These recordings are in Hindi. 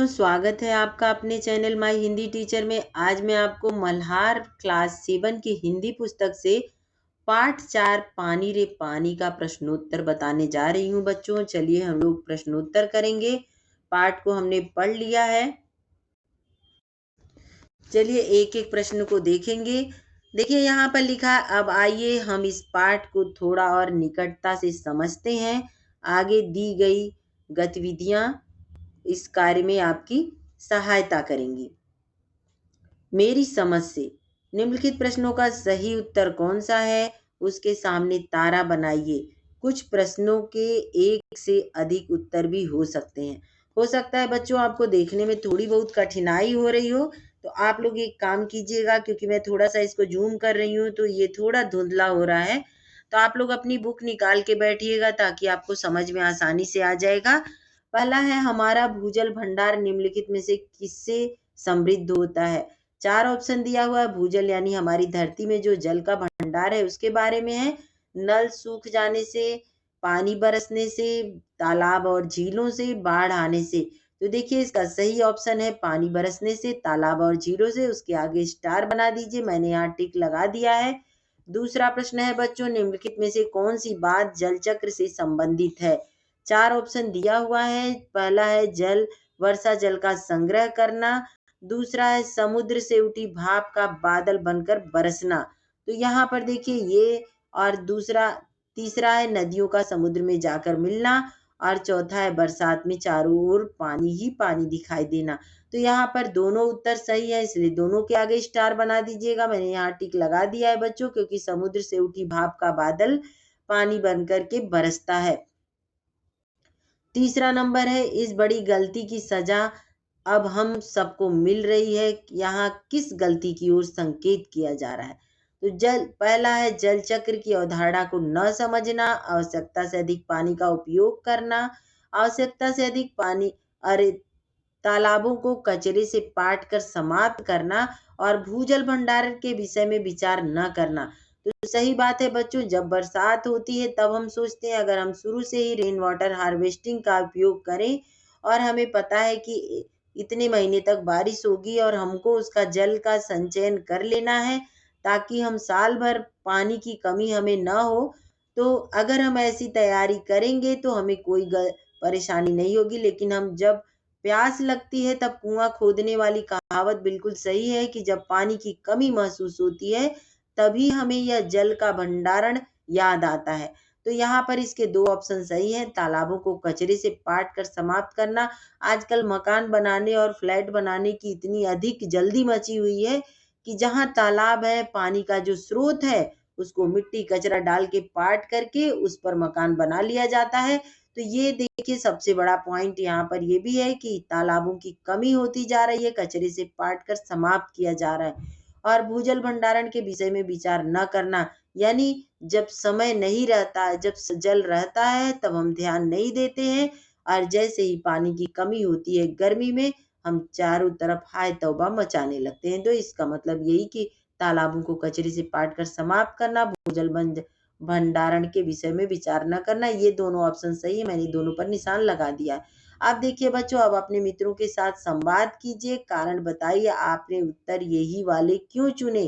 स्वागत है आपका अपने चैनल माय हिंदी टीचर में। आज मैं आपको मल्हार क्लास 7 की हिंदी पुस्तक से पाठ 4 पानी रे पानी का प्रश्नोत्तर बताने जा रही हूँ बच्चों। चलिए हम लोग प्रश्नोत्तर करेंगे। पाठ को हमने पढ़ लिया है। चलिए एक एक प्रश्न को देखेंगे। देखिए यहाँ पर लिखा है, अब आइए हम इस पाठ को थोड़ा और निकटता से समझते हैं। आगे दी गई गतिविधियां इस कार्य में आपकी सहायता करेंगी। मेरी समझ से निम्नलिखित प्रश्नों का सही उत्तर कौन सा है, उसके सामने तारा बनाइए। कुछ प्रश्नों के एक से अधिक उत्तर भी हो सकते हैं। हो सकता है बच्चों आपको देखने में थोड़ी बहुत कठिनाई हो रही हो, तो आप लोग एक काम कीजिएगा, क्योंकि मैं थोड़ा सा इसको जूम कर रही हूँ तो ये थोड़ा धुंधला हो रहा है, तो आप लोग अपनी बुक निकाल के बैठिएगा ताकि आपको समझ में आसानी से आ जाएगा। पहला है, हमारा भूजल भंडार निम्नलिखित में से किससे समृद्ध होता है। 4 ऑप्शन दिया हुआ है। भूजल यानी हमारी धरती में जो जल का भंडार है उसके बारे में है। नल सूख जाने से, पानी बरसने से, तालाब और झीलों से, बाढ़ आने से। तो देखिए इसका सही ऑप्शन है पानी बरसने से, तालाब और झीलों से। उसके आगे स्टार बना दीजिए, मैंने यहाँ टिक लगा दिया है। दूसरा प्रश्न है बच्चों, निम्नलिखित में से कौन सी बात जल चक्र से संबंधित है। 4 ऑप्शन दिया हुआ है। पहला है जल वर्षा जल का संग्रह करना। दूसरा है समुद्र से उठी भाप का बादल बनकर बरसना। तो यहाँ पर देखिए ये, और तीसरा है नदियों का समुद्र में जाकर मिलना। और चौथा है बरसात में चारों ओर पानी ही पानी दिखाई देना। तो यहाँ पर दोनों उत्तर सही है, इसलिए दोनों के आगे स्टार बना दीजिएगा। मैंने यहाँ टिक लगा दिया है बच्चों, क्योंकि समुद्र से उठी भाप का बादल पानी बनकर के बरसता है। तीसरा नंबर है, इस बड़ी गलती की सजा अब हम सबको मिल रही है। यहाँ किस गलती की ओर संकेत किया जा रहा है। तो पहला है जल चक्र की अवधारणा को न समझना, आवश्यकता से अधिक पानी का उपयोग करना, आवश्यकता से अधिक पानी, अरे तालाबों को कचरे से पाट कर समाप्त करना, और भूजल भंडारण के विषय में विचार न करना। तो सही बात है बच्चों, जब बरसात होती है तब हम सोचते हैं अगर हम शुरू से ही रेन वाटर हार्वेस्टिंग का उपयोग करें, और हमें पता है कि इतने महीने तक बारिश होगी और हमको उसका जल का संचयन कर लेना है ताकि हम साल भर पानी की कमी हमें ना हो। तो अगर हम ऐसी तैयारी करेंगे तो हमें कोई परेशानी नहीं होगी। लेकिन हम जब प्यास लगती है तब कुआं खोदने वाली कहावत बिल्कुल सही है कि जब पानी की कमी महसूस होती है तभी हमें यह जल का भंडारण याद आता है। तो यहाँ पर इसके 2 ऑप्शन सही हैं। तालाबों को कचरे से पाट कर समाप्त करना। आजकल मकान बनाने और फ्लैट बनाने की इतनी अधिक जल्दी मची हुई है कि जहाँ तालाब है, पानी का जो स्रोत है, उसको मिट्टी कचरा डाल के पाट करके उस पर मकान बना लिया जाता है। तो ये देखिए सबसे बड़ा पॉइंट यहाँ पर ये भी है कि तालाबों की कमी होती जा रही है, कचरे से पाट कर समाप्त किया जा रहा है। और भूजल भंडारण के विषय में विचार न करना, यानी जब समय नहीं रहता है, जब जल रहता है तब हम ध्यान नहीं देते हैं, और जैसे ही पानी की कमी होती है गर्मी में, हम चारों तरफ हाय तौबा मचाने लगते हैं। तो इसका मतलब यही कि तालाबों को कचरे से पाट कर समाप्त करना, भूजल भंडारण के विषय में विचार न करना, ये दोनों ऑप्शन सही है। मैंने दोनों पर निशान लगा दिया है। आप देखिए बच्चों, अब अपने मित्रों के साथ संवाद कीजिए, कारण बताइए आपने उत्तर यही वाले क्यों चुने।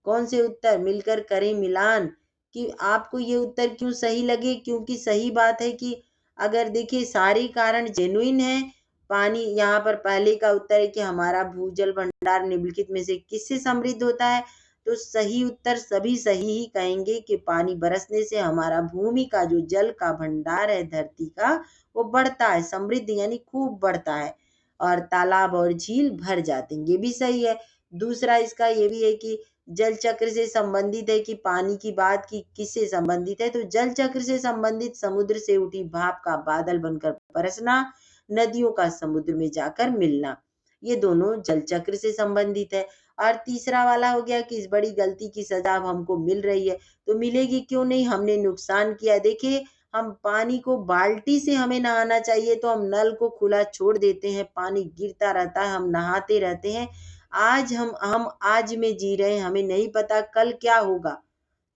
कौन से उत्तर मिलकर करें मिलान कि आपको ये उत्तर क्यों सही लगे। क्योंकि सही बात है कि अगर देखिए सारे कारण जेन्युइन है। पानी, यहाँ पर पहले का उत्तर है कि हमारा भूजल भंडार निम्नलिखित में से किससे समृद्ध होता है। तो सही उत्तर सभी सही ही कहेंगे कि पानी बरसने से हमारा भूमि का जो जल का भंडार है धरती का, वो बढ़ता है, समृद्ध यानी खूब बढ़ता है, और तालाब और झील भर जाते हैं, ये भी सही है। दूसरा इसका ये भी है कि जल चक्र से संबंधित है कि पानी की बात की किससे संबंधित है। तो जल चक्र से संबंधित समुद्र से उठी भाप का बादल बनकर बरसना, नदियों का समुद्र में जाकर मिलना, ये दोनों जल चक्र से संबंधित है। और तीसरा वाला हो गया कि इस बड़ी गलती की सजा अब हमको मिल रही है। तो मिलेगी क्यों नहीं, हमने नुकसान किया। देखिए हम पानी को, बाल्टी से हमें नहाना चाहिए तो हम नल को खुला छोड़ देते हैं, पानी गिरता रहता है, हम नहाते रहते हैं। आज हम आज में जी रहे हैं, हमें नहीं पता कल क्या होगा।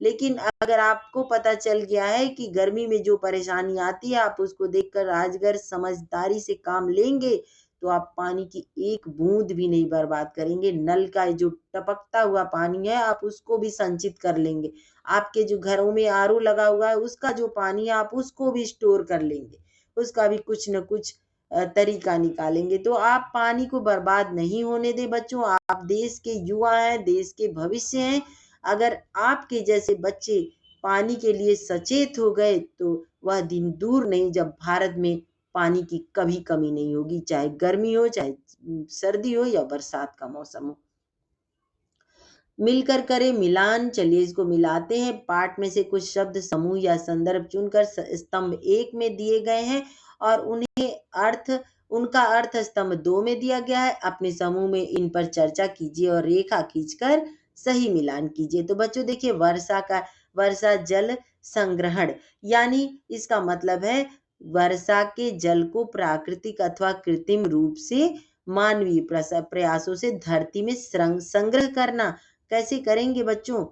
लेकिन अगर आपको पता चल गया है कि गर्मी में जो परेशानी आती है, आप उसको देखकर अगर समझदारी से काम लेंगे तो आप पानी की एक बूंद भी नहीं बर्बाद करेंगे। नल का जो टपकता हुआ पानी है आप उसको भी संचित कर लेंगे। आपके जो घरों में आरओ लगा हुआ है उसका जो पानी है आप उसको भी स्टोर कर लेंगे। उसका भी कुछ न कुछ तरीका निकालेंगे। तो आप पानी को बर्बाद नहीं होने दें बच्चों। आप देश के युवा हैं, देश के भविष्य हैं। अगर आपके जैसे बच्चे पानी के लिए सचेत हो गए तो वह दिन दूर नहीं जब भारत में पानी की कभी कमी नहीं होगी, चाहे गर्मी हो, चाहे सर्दी हो या बरसात का मौसम हो। मिलकर करें मिलान। चलिए इसको मिलाते हैं। पाठ में से कुछ शब्द समूह या संदर्भ चुनकर स्तंभ 1 में दिए गए हैं और उनका अर्थ स्तंभ 2 में दिया गया है। अपने समूह में इन पर चर्चा कीजिए और रेखा खींचकर सही मिलान कीजिए। तो बच्चों देखिए, वर्षा जल संग्रहण, यानी इसका मतलब है वर्षा के जल को प्राकृतिक अथवा कृत्रिम रूप से मानवीय प्रयासों से धरती में संग्रह करना। कैसे करेंगे बच्चों?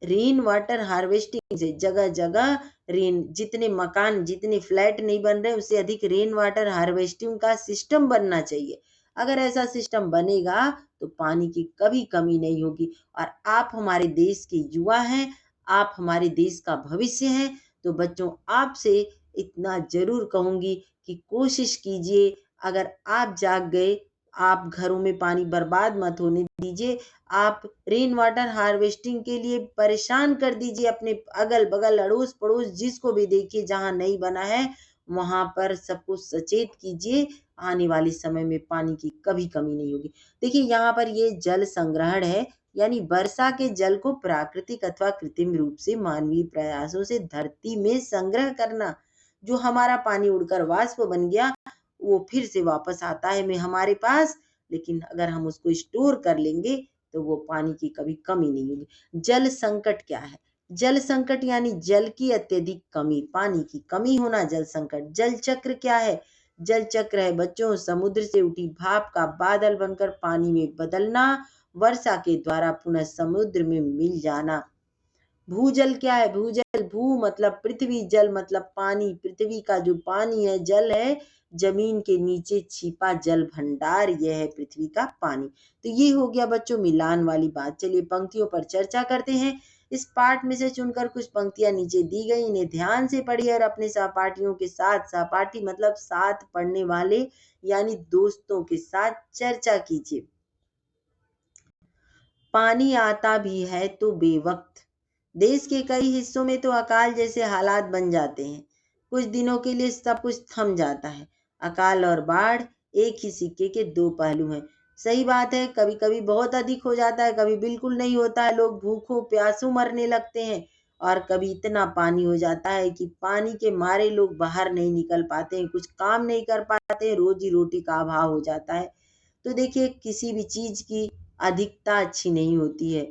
रेन वाटर हार्वेस्टिंग से। जगह जगह जितने मकान, जितने फ्लैट नहीं बन रहे उससे अधिक रेन वाटर हार्वेस्टिंग का सिस्टम बनना चाहिए। अगर ऐसा सिस्टम बनेगा तो पानी की कभी कमी नहीं होगी। और आप हमारे देश के युवा हैं, आप हमारे देश का भविष्य हैं। तो बच्चों आपसे इतना जरूर कहूंगी कि कोशिश कीजिए, अगर आप जाग गए, आप घरों में पानी बर्बाद मत होने दीजिए। आप रेन वाटर हार्वेस्टिंग के लिए परेशान कर दीजिए अपने अगल बगल, अड़ोस पड़ोस, जिसको भी देखिए जहां नहीं बना है वहां पर सबको सचेत कीजिए। आने वाले समय में पानी की कभी कमी नहीं होगी। देखिए यहाँ पर ये जल संग्रहण है, यानी वर्षा के जल को प्राकृतिक अथवा कृत्रिम रूप से मानवीय प्रयासों से धरती में संग्रह करना। जो हमारा पानी उड़कर वाष्प बन गया वो फिर से वापस आता है में हमारे पास, लेकिन अगर हम उसको स्टोर कर लेंगे तो वो पानी की कभी कमी नहीं होगी। जल संकट क्या है? जल संकट यानी जल की अत्यधिक कमी, पानी की कमी होना जल संकट। जल चक्र क्या है? जल चक्र है बच्चों समुद्र से उठी भाप का बादल बनकर पानी में बदलना, वर्षा के द्वारा पुनः समुद्र में मिल जाना। भूजल क्या है? भूजल, भू मतलब पृथ्वी, जल मतलब पानी। पृथ्वी का जो पानी है, जल है, जमीन के नीचे छिपा जल भंडार, यह है पृथ्वी का पानी। तो ये हो गया बच्चों मिलान वाली बात। चलिए पंक्तियों पर चर्चा करते हैं। इस पाठ में से चुनकर कुछ पंक्तियां नीचे दी गई, इन्हें ध्यान से पढ़िए और अपने सहपाठियों के साथ, सहपाठी मतलब साथ पढ़ने वाले यानी दोस्तों के साथ चर्चा कीजिए। पानी आता भी है तो बेवक्त। देश के कई हिस्सों में तो अकाल जैसे हालात बन जाते हैं। कुछ दिनों के लिए सब कुछ थम जाता है। अकाल और बाढ़ एक ही सिक्के के दो पहलू हैं। सही बात है, कभी कभी बहुत अधिक हो जाता है, कभी बिल्कुल नहीं होता है, लोग भूखों प्यासों मरने लगते हैं। और कभी इतना पानी हो जाता है कि पानी के मारे लोग बाहर नहीं निकल पाते हैं, कुछ काम नहीं कर पाते हैं, रोजी रोटी का अभाव हो जाता है। तो देखिए किसी भी चीज की अधिकता अच्छी नहीं होती है।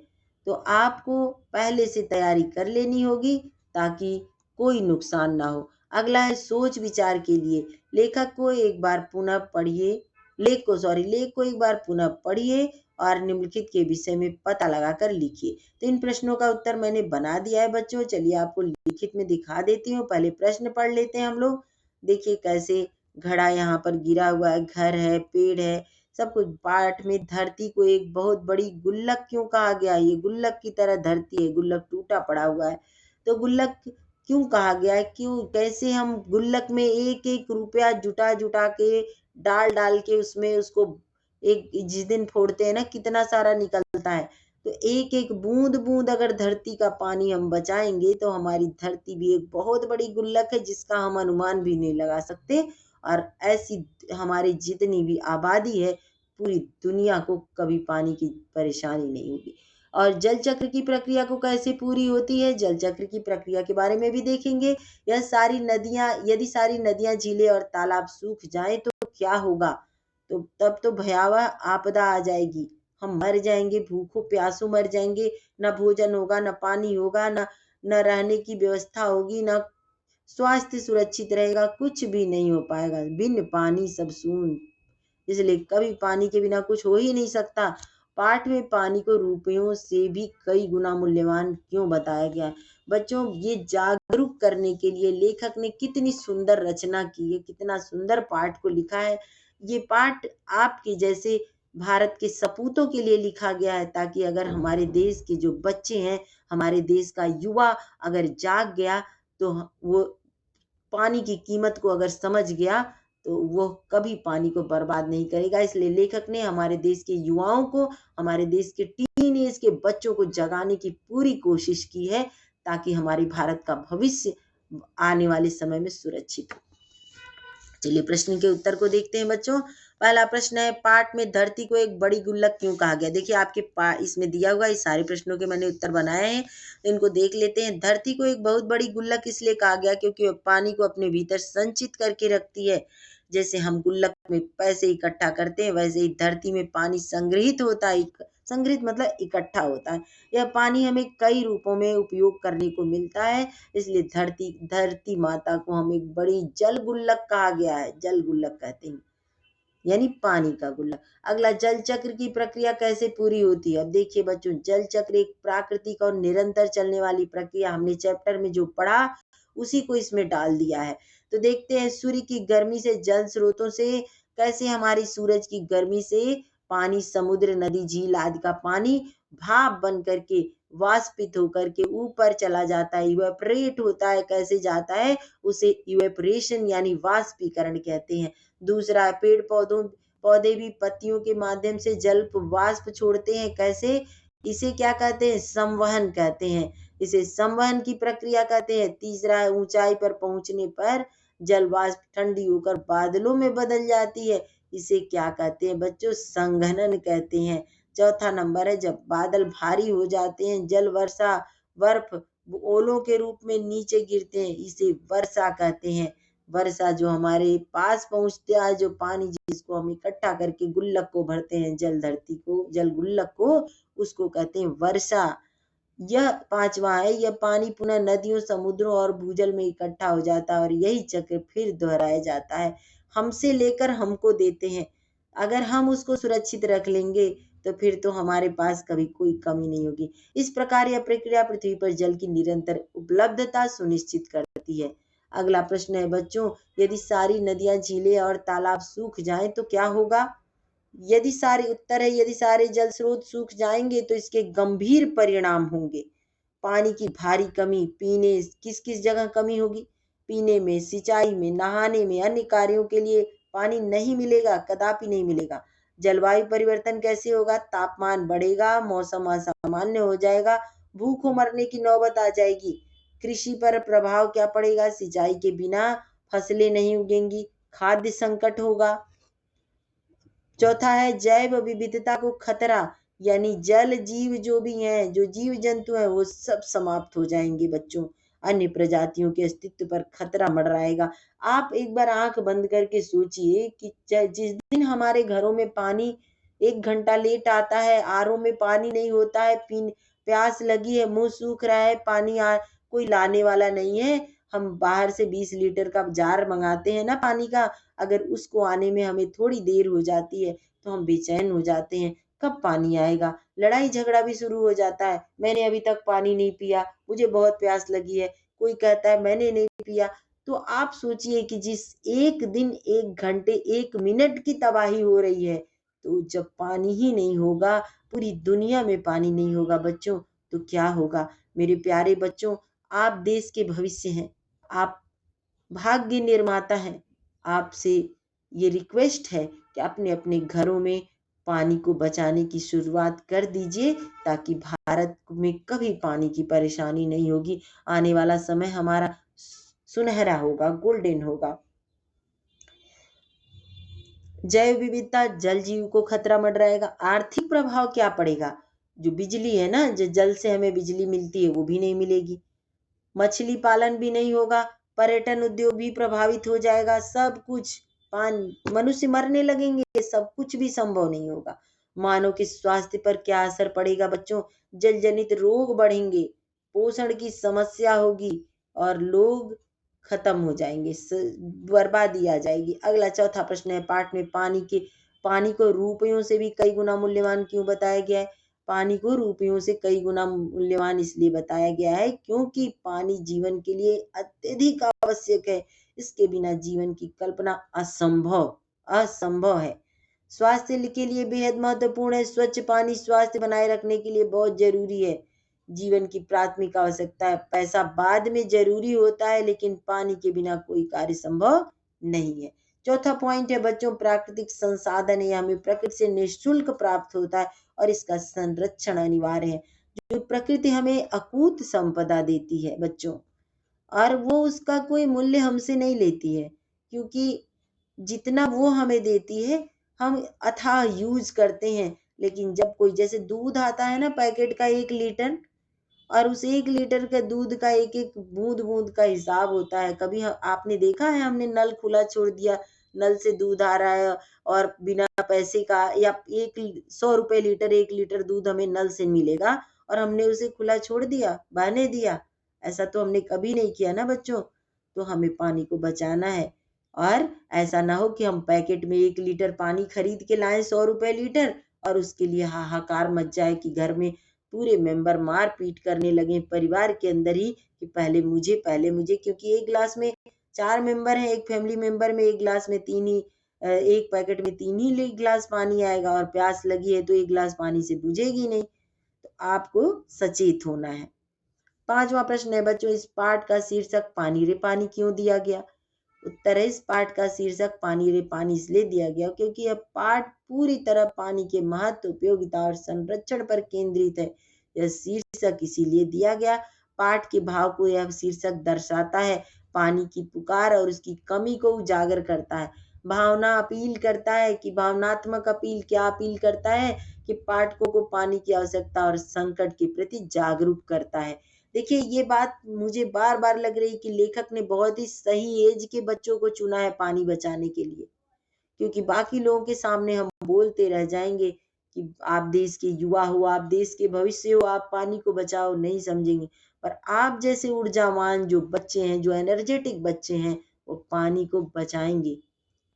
तो आपको पहले से तैयारी कर लेनी होगी ताकि कोई नुकसान ना हो। अगला है सोच विचार के लिए। लेखक को एक बार पुनः पढ़िए, लेख को एक बार पुनः पढ़िए और निम्नलिखित के विषय में पता लगाकर लिखिए। तो इन प्रश्नों का उत्तर मैंने बना दिया है बच्चों। चलिए आपको लिखित में दिखा देती हूँ। पहले प्रश्न पढ़ लेते हैं हम लोग। देखिए कैसे घड़ा यहाँ पर गिरा हुआ है, घर है, पेड़ है, सब कुछ। पाठ में धरती को एक बहुत बड़ी गुल्लक क्यों कहा गया? ये गुल्लक की तरह धरती है, गुल्लक टूटा पड़ा हुआ है। तो गुल्लक क्यों कहा गया है? क्यों, कैसे हम गुल्लक में एक एक रुपया जुटा जुटा के डाल डाल के उसमें उसको एक जिस दिन फोड़ते हैं ना कितना सारा निकलता है। तो एक एक बूंद बूंद अगर धरती का पानी हम बचाएंगे तो हमारी धरती भी एक बहुत बड़ी गुल्लक है जिसका हम अनुमान भी नहीं लगा सकते। और ऐसी हमारी जितनी भी आबादी है पूरी दुनिया को कभी पानी की परेशानी नहीं होगी। और जल चक्र की प्रक्रिया को कैसे पूरी होती है, जल चक्र की प्रक्रिया के बारे में भी देखेंगे। यदि सारी नदियां, झीलें और तालाब सूख जाएं तो क्या होगा? तो तब तो भयावह आपदा आ जाएगी। हम मर जाएंगे, भूखों प्यासों मर जाएंगे। न भोजन होगा, न पानी होगा, न रहने की व्यवस्था होगी, न स्वास्थ्य सुरक्षित रहेगा, कुछ भी नहीं हो पाएगा। बिन पानी सब सून, इसलिए कभी पानी के बिना कुछ हो ही नहीं सकता। पाठ में पानी को रुपयों से भी कई गुना मूल्यवान क्यों बताया गया है? बच्चों ये जागरूक करने के लिए लेखक ने कितनी सुंदर रचना की है, कितना सुंदर पाठ को लिखा है। ये पाठ आपके जैसे भारत के सपूतों के लिए लिखा गया है, ताकि अगर हमारे देश के जो बच्चे हैं, हमारे देश का युवा अगर जाग गया, तो वो पानी की कीमत को अगर समझ गया, तो वो कभी पानी को बर्बाद नहीं करेगा। इसलिए लेखक ने हमारे देश के युवाओं को, हमारे देश के टीनेज के बच्चों को जगाने की पूरी कोशिश की है, ताकि हमारी भारत का भविष्य आने वाले समय में सुरक्षित हो। चलिए प्रश्न के उत्तर को देखते हैं बच्चों। पहला प्रश्न है, पाठ में धरती को एक बड़ी गुल्लक क्यों कहा गया? देखिए आपके इसमें दिया हुआ इस सारे प्रश्नों के मैंने उत्तर बनाए हैं, तो इनको देख लेते हैं। धरती को एक बहुत बड़ी गुल्लक इसलिए कहा गया क्योंकि वह पानी को अपने भीतर संचित करके रखती है। जैसे हम गुल्लक में पैसे इकट्ठा करते हैं, वैसे ही धरती में पानी संग्रहित होता है। संग्रहित मतलब इकट्ठा होता है। यह पानी हमें कई रूपों में उपयोग करने को मिलता है, इसलिए धरती धरती माता को हम एक बड़ी जल गुल्लक कहा गया है, जल गुल्लक कहते हैं, यानी पानी का गुल्लक। अगला, जल चक्र की प्रक्रिया कैसे पूरी होती है? अब देखिए बच्चों, जल चक्र एक प्राकृतिक और निरंतर चलने वाली प्रक्रिया, हमने चैप्टर में जो पढ़ा उसी को इसमें डाल दिया है। तो देखते हैं, सूर्य की गर्मी से, जल स्रोतों से, कैसे हमारी सूरज की गर्मी से पानी, समुद्र, नदी, झील आदि का पानी भाप बन करके, वाष्पित होकर के ऊपर चला जाता है, इवेपोरेट होता है। कैसे जाता है? उसे इवेपोरेशन यानी वाष्पीकरण कहते हैं। दूसरा है, पेड़ पौधे भी पत्तियों के माध्यम से जल वाष्प छोड़ते हैं। कैसे? इसे क्या कहते हैं? संवहन कहते हैं। इसे संवहन की प्रक्रिया कहते हैं। तीसरा है, ऊंचाई पर पहुंचने पर जल वाष्प ठंडी होकर बादलों में बदल जाती है। इसे क्या कहते हैं बच्चों? संघनन कहते हैं। चौथा नंबर है, जब बादल भारी हो जाते हैं, जल वर्षा, बर्फ ओलों के रूप में नीचे गिरते हैं, इसे वर्षा कहते हैं। वर्षा जो हमारे पास पहुंचता है, जो पानी जिसको हम इकट्ठा करके गुल्लक को भरते हैं, जल धरती को, जल गुल्लक को, उसको कहते हैं वर्षा। यह पांचवा है, यह पानी पुनः नदियों, समुद्रों और भूजल में इकट्ठा हो जाता है और यही चक्र फिर दोहराया जाता है। हमसे लेकर हमको देते हैं। अगर हम उसको सुरक्षित रख लेंगे, तो फिर तो हमारे पास कभी कोई कमी नहीं होगी। इस प्रकार यह प्रक्रिया पृथ्वी पर जल की निरंतर उपलब्धता सुनिश्चित करती है। अगला प्रश्न है बच्चों, यदि सारी नदियां, झीलें और तालाब सूख जाएं तो क्या होगा? यदि सारे उत्तर है, यदि सारे जल स्रोत सूख जाएंगे तो इसके गंभीर परिणाम होंगे। पानी की भारी कमी, पीने किस किस जगह कमी होगी? पीने में, सिंचाई में, नहाने में, अन्य कार्यों के लिए पानी नहीं मिलेगा, कदापि नहीं मिलेगा। जलवायु परिवर्तन कैसे होगा? तापमान बढ़ेगा, मौसम असामान्य हो जाएगा, भूखों मरने की नौबत आ जाएगी। कृषि पर प्रभाव क्या पड़ेगा? सिंचाई के बिना फसलें नहीं उगेंगी, खाद्य संकट होगा। चौथा है, जैव विविधता को खतरा, यानी जल जीव जो भी हैं, जो जीव जंतु हैं, वो सब समाप्त हो जाएंगे बच्चों। अन्य प्रजातियों के अस्तित्व पर खतरा मंडराएगा। आप एक बार आंख बंद करके सोचिए कि जिस दिन हमारे घरों में पानी 1 घंटा लेट आता है, आरओ में पानी नहीं होता है, प्यास लगी है, मुंह सूख रहा है, कोई लाने वाला नहीं है, हम बाहर से 20 लीटर का जार मंगाते हैं ना पानी का, अगर उसको आने में हमें थोड़ी देर हो जाती है, तो हम बेचैन हो जाते हैं, कब पानी आएगा? लड़ाई झगड़ा भी शुरू हो जाता है, मैंने अभी तक पानी नहीं पिया, मुझे बहुत प्यास लगी है, कोई कहता है मैंने नहीं पिया। तो आप सोचिए कि जिस एक दिन, 1 घंटे, 1 मिनट की तबाही हो रही है, तो जब पानी ही नहीं होगा, पूरी दुनिया में पानी नहीं होगा बच्चों, तो क्या होगा? मेरे प्यारे बच्चों, आप देश के भविष्य हैं, आप भाग्य निर्माता हैं। आपसे ये रिक्वेस्ट है कि अपने अपने घरों में पानी को बचाने की शुरुआत कर दीजिए, ताकि भारत में कभी पानी की परेशानी नहीं होगी। आने वाला समय हमारा सुनहरा होगा, गोल्डन होगा। जैव विविधता, जल जीव को खतरा मंडराएगा। आर्थिक प्रभाव क्या पड़ेगा? जो बिजली है ना, जो जल से हमें बिजली मिलती है, वो भी नहीं मिलेगी। मछली पालन भी नहीं होगा, पर्यटन उद्योग भी प्रभावित हो जाएगा, सब कुछ मनुष्य मरने लगेंगे, सब कुछ भी संभव नहीं होगा। मानव के स्वास्थ्य पर क्या असर पड़ेगा बच्चों? जल जनित रोग बढ़ेंगे, पोषण की समस्या होगी और लोग खत्म हो जाएंगे, बर्बादी आ जाएगी। अगला चौथा प्रश्न है, पाठ में पानी को रुपयों से भी कई गुना मूल्यवान क्यों बताया गया है? पानी को रुपयों से कई गुना मूल्यवान इसलिए बताया गया है क्योंकि पानी जीवन के लिए अत्यधिक आवश्यक है। इसके बिना जीवन की कल्पना असंभव असंभव है। स्वास्थ्य के लिए बेहद महत्वपूर्ण है। स्वच्छ पानी स्वास्थ्य बनाए रखने के लिए बहुत जरूरी है। जीवन की प्राथमिक आवश्यकता है। पैसा बाद में जरूरी होता है, लेकिन पानी के बिना कोई कार्य संभव नहीं है। चौथा पॉइंट है बच्चों, प्राकृतिक संसाधन है, हमें प्रकृति से निःशुल्क प्राप्त होता है और इसका संरक्षण अनिवार्य है। जो प्रकृति हमें अकूत संपदा देती है बच्चों, और वो उसका कोई मूल्य हमसे नहीं लेती है, क्योंकि जितना वो हमें देती है हम अथाह यूज करते हैं। लेकिन जब कोई, जैसे दूध आता है ना पैकेट का 1 लीटर, और उस 1 लीटर के दूध का एक एक बूंद बूंद का हिसाब होता है। कभी आपने देखा है, हमने नल खुला छोड़ दिया, नल से दूध आ रहा है और बिना पैसे का, या 100 रुपए लीटर 1 लीटर दूध हमें नल से मिलेगा और हमने उसे खुला छोड़ दिया, बहने दिया? ऐसा तो हमने कभी नहीं किया ना बच्चों। तो हमें पानी को बचाना है, और ऐसा ना हो कि हम पैकेट में 1 लीटर पानी खरीद के लाएं 100 रुपए लीटर, और उसके लिए हाहाकार मच जाए कि घर में पूरे मेंबर मारपीट करने लगे परिवार के अंदर ही, कि पहले मुझे, क्योंकि एक गिलास में 4 मेंबर हैं, एक फैमिली मेंबर में एक गिलास में एक पैकेट में 3 ही गिलास पानी आएगा, और प्यास लगी है तो 1 गिलास पानी से बुझेगी नहीं। तो आपको सचेत होना है। 5वां प्रश्न है बच्चों, इस पाठ का शीर्षक पानी रे पानी क्यों दिया गया? उत्तर है, इस पाठ का शीर्षक पानी रे पानी इसलिए दिया गया क्योंकि यह पाठ पूरी तरह पानी के महत्व, उपयोगिता और संरक्षण पर केंद्रित है। यह शीर्षक इसीलिए दिया गया, पाठ के भाव को यह शीर्षक दर्शाता है, पानी की पुकार और उसकी कमी को उजागर करता है। भावना अपील करता है, कि भावनात्मक अपील क्या अपील करता है, कि पाठकों को पानी की आवश्यकता और संकट के प्रति जागरूक करता है। देखिए, ये बात मुझे बार बार लग रही कि लेखक ने बहुत ही सही एज के बच्चों को चुना है पानी बचाने के लिए, क्योंकि बाकी लोगों के सामने हम बोलते रह जाएंगे कि आप देश के युवा हो, आप देश के भविष्य हो, आप पानी को बचाओ, नहीं समझेंगे। पर आप जैसे ऊर्जावान जो बच्चे हैं, जो एनर्जेटिक बच्चे हैं, वो पानी को बचाएंगे,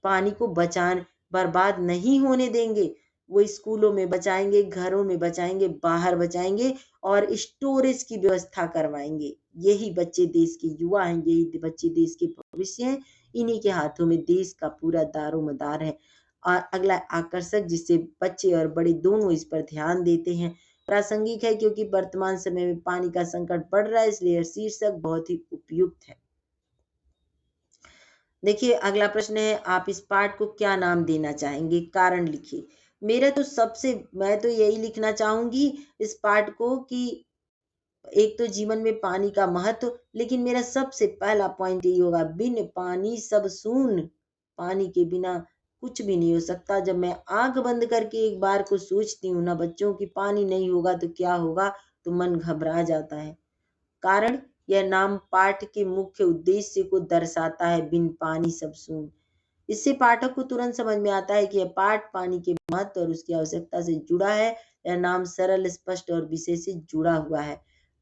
पानी को बर्बाद नहीं होने देंगे। वो स्कूलों में बचाएंगे, घरों में बचाएंगे, बाहर बचाएंगे, और स्टोरेज की व्यवस्था करवाएंगे। यही बच्चे देश के युवा हैं, यही बच्चे देश के भविष्य हैं। इन्हीं के हाथों में देश का पूरा दारोमदार है। और अगला आकर्षक, जिससे बच्चे और बड़े दोनों इस पर ध्यान देते हैं, प्रासंगिक है, क्योंकि वर्तमान समय में पानी का संकट बढ़ रहा है, इसलिए यह शीर्षक बहुत ही उपयुक्त है। देखिए, अगला प्रश्न है, आप इस पाठ को क्या नाम देना चाहेंगे? कारण लिखिए। मैं तो यही लिखना चाहूंगी इस पाठ को, कि एक तो जीवन में पानी का महत्व, लेकिन मेरा सबसे पहला पॉइंट यही होगा, बिन पानी सब सून, पानी के बिना कुछ भी नहीं हो सकता। जब मैं आंख बंद करके एक बार को सोचती हूँ ना बच्चों, की पानी नहीं होगा तो क्या होगा, तो मन घबरा जाता है। कारण, यह नाम पाठ के मुख्य उद्देश्य को दर्शाता है, बिन पानी सब सून। इससे पाठक को तुरंत समझ में आता है कि यह पाठ पानी के महत्व और उसकी आवश्यकता से जुड़ा है। यह नाम सरल, स्पष्ट और विषय से जुड़ा हुआ है।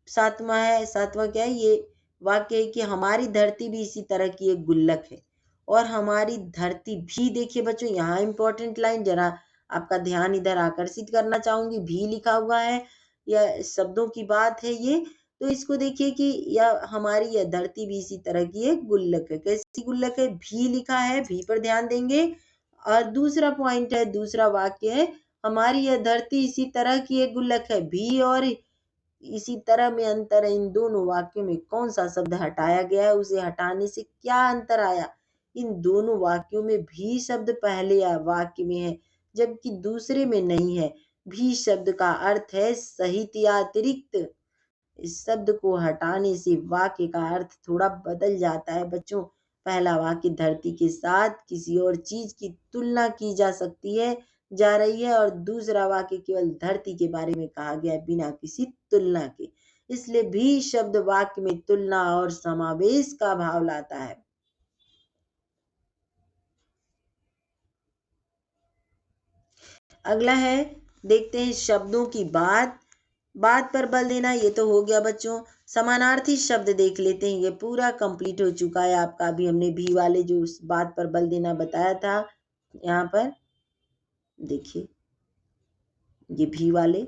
सातवां क्या है, ये वाक्य है कि हमारी धरती भी इसी तरह की एक गुल्लक है, और हमारी धरती भी, देखिए बच्चों, यहाँ इंपॉर्टेंट लाइन, जरा आपका ध्यान इधर आकर्षित करना चाहूंगी, भी लिखा हुआ है, यह शब्दों की बात है ये। तो इसको देखिए कि यह धरती भी इसी तरह की एक गुल्लक है। कैसी गुल्लक है? भी लिखा है, भी पर ध्यान देंगे। और दूसरा पॉइंट है, दूसरा वाक्य है, हमारी यह धरती इसी तरह की एक गुल्लक है। भी और इसी तरह में अंतर है। इन दोनों वाक्यों में कौन सा शब्द हटाया गया है, उसे हटाने से क्या अंतर आया? इन दोनों वाक्यों में भी शब्द पहले वाक्य में है, जबकि दूसरे में नहीं है। भी शब्द का अर्थ है सहित या अतिरिक्त। इस शब्द को हटाने से वाक्य का अर्थ थोड़ा बदल जाता है बच्चों। पहला वाक्य धरती के साथ किसी और चीज की तुलना की जा रही है, और दूसरा वाक्य केवल धरती के बारे में कहा गया है, बिना किसी तुलना के। इसलिए भी शब्द वाक्य में तुलना और समावेश का भाव लाता है। अगला है, देखते हैं शब्दों की बात पर बल देना। ये तो हो गया बच्चों। समानार्थी शब्द देख लेते हैं, ये पूरा कंप्लीट हो चुका है आपका। अभी हमने भी वाले जो उस बात पर बल देना बताया था, यहाँ पर देखिए, ये भी वाले,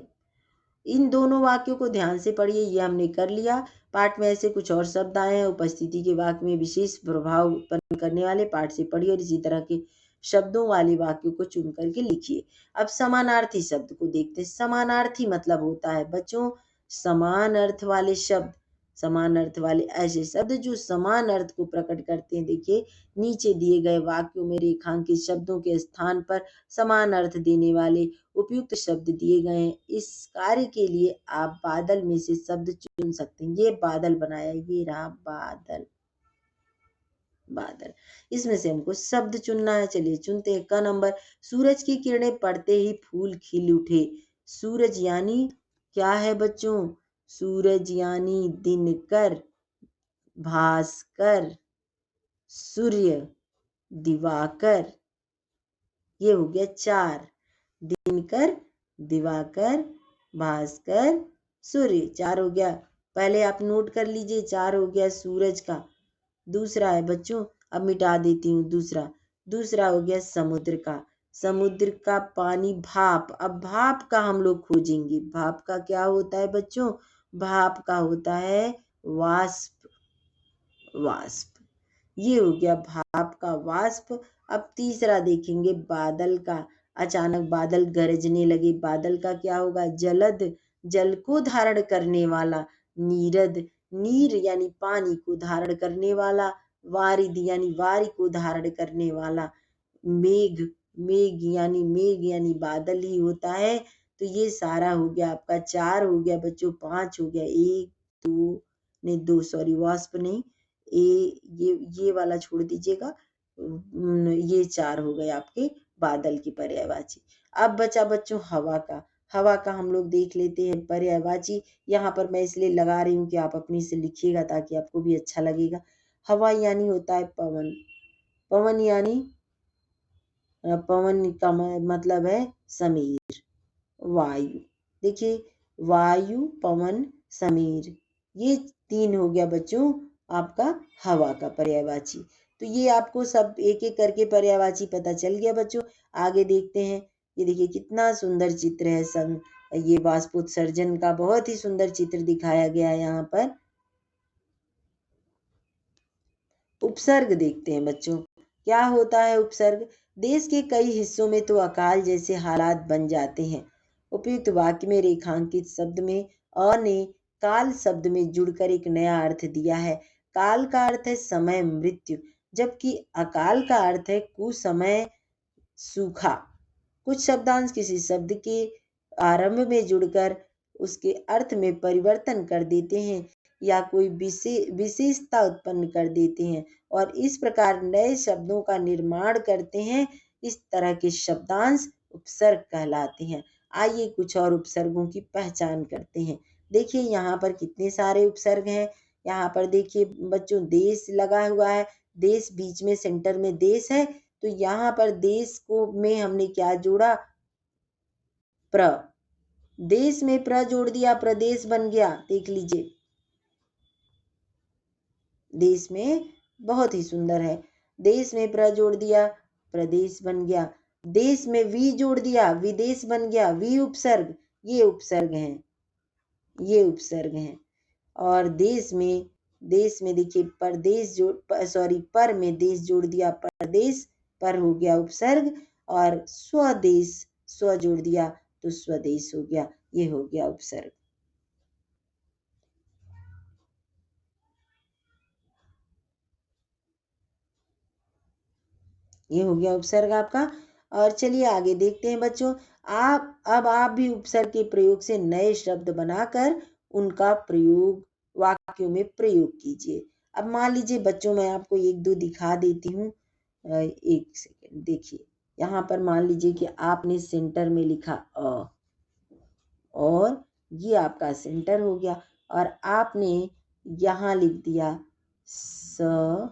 इन दोनों वाक्यों को ध्यान से पढ़िए। ये हमने कर लिया। पाठ में ऐसे कुछ और शब्द आए हैं, उपस्थिति के वाक्य में विशेष प्रभाव उत्पन्न करने वाले, पाठ से पढ़िए और इसी तरह के शब्दों वाले वाक्यों को चुन करके लिखिए। अब समानार्थी शब्द को देखते हैं। समानार्थी मतलब होता है बच्चों समान अर्थ वाले शब्द, समान अर्थ वाले ऐसे शब्द जो समान अर्थ को प्रकट करते हैं। देखिए नीचे दिए गए वाक्यों में रेखांकित शब्दों के स्थान पर समान अर्थ देने वाले उपयुक्त शब्द दिए गए हैं। इस कार्य के लिए आप बादल में से शब्द चुन सकते हैं। ये बादल बनाया, ये रहा बादल, बादल। इसमें से हमको शब्द चुनना है। चलिए चुनते हैं। क नंबर, सूरज की किरणें पड़ते ही फूल खिल उठे। सूरज यानी क्या है बच्चों? सूरज यानी दिनकर, भास्कर, सूर्य, दिवाकर। ये हो गया 4। दिनकर, दिवाकर, भास्कर, सूर्य, 4 हो गया। पहले आप नोट कर लीजिए, 4 हो गया सूरज का। दूसरा है बच्चों, अब मिटा देती हूँ दूसरा। दूसरा हो गया समुद्र का। समुद्र का पानी भाप। अब भाप का हम लोग खोजेंगे। भाप का क्या होता है बच्चों? भाप का होता है वाष्प, वाष्प। ये हो गया भाप का वाष्प। अब तीसरा देखेंगे बादल का। अचानक बादल गरजने लगे। बादल का क्या होगा? जलद, जल को धारण करने वाला। नीरद, नीर यानी पानी को धारण करने वाला। वारिद यानी वारी को धारण करने वाला। मेघ, मेघ यानी बादल ही होता है। तो ये सारा हो गया आपका 4 हो गया बच्चों। 5 हो गया, 1 2 नहीं 2 सॉरी वाष्प नहीं, ये वाला छोड़ दीजिएगा। ये 4 हो गए आपके बादल की पर्यायवाची। अब बचा बच्चों हवा का। हवा का हम लोग देख लेते हैं पर्यायवाची। यहाँ पर मैं इसलिए लगा रही हूँ कि आप अपनी से लिखिएगा ताकि आपको भी अच्छा लगेगा। हवा यानी होता है पवन। पवन यानी पवन का मतलब है समीर, वायु। देखिए वायु, पवन, समीर, ये 3 हो गया बच्चों आपका हवा का पर्यायवाची। तो ये आपको सब एक एक करके पर्यायवाची पता चल गया बच्चों। आगे देखते हैं। ये देखिए कितना सुंदर चित्र है। ये वाष्पोत्सर्जन का बहुत ही सुंदर चित्र दिखाया गया है यहाँ पर। उपसर्ग देखते हैं बच्चों। क्या होता है उपसर्ग? देश के कई हिस्सों में तो अकाल जैसे हालात बन जाते हैं। उपयुक्त वाक्य में रेखांकित शब्द में अ ने काल शब्द में जुड़कर एक नया अर्थ दिया है। काल का अर्थ है समय, मृत्यु, जबकि अकाल का अर्थ है कुसमय, सूखा। कुछ शब्दांश किसी शब्द के आरंभ में जुड़कर उसके अर्थ में परिवर्तन कर देते हैं या कोई विशेषता उत्पन्न कर देते हैं और इस प्रकार नए शब्दों का निर्माण करते हैं। इस तरह के शब्दांश उपसर्ग कहलाते हैं। आइए कुछ और उपसर्गों की पहचान करते हैं। देखिए यहाँ पर कितने सारे उपसर्ग हैं। यहाँ पर देखिए बच्चों देश लगा हुआ है। देश बीच में सेंटर में देश है। तो यहाँ पर देश को में हमने क्या जोड़ा? प्र। देश में प्र जोड़ दिया, प्रदेश बन गया। देख लीजिए देश में बहुत ही सुंदर है। देश में प्र जोड़ दिया, प्रदेश बन गया। देश में वी जोड़ दिया, विदेश बन गया। वी उपसर्ग, ये उपसर्ग हैं, ये उपसर्ग हैं। और देश में देखिए परदेश पर में देश जोड़ दिया, परदेश, पर हो गया उपसर्ग। और स्वदेश, स्व जोड़ दिया तो स्वदेश हो गया। ये हो गया उपसर्ग। ये हो गया उपसर्ग आपका। और चलिए आगे देखते हैं बच्चों। आप भी उपसर्ग के प्रयोग से नए शब्द बनाकर उनका प्रयोग वाक्यों में प्रयोग कीजिए। अब मान लीजिए बच्चों मैं आपको 1-2 दिखा देती हूँ। 1 सेकेंड देखिए। यहाँ पर मान लीजिए कि आपने सेंटर में लिखा अ, और ये आपका सेंटर हो गया। और आपने यहाँ लिख दिया सत्य,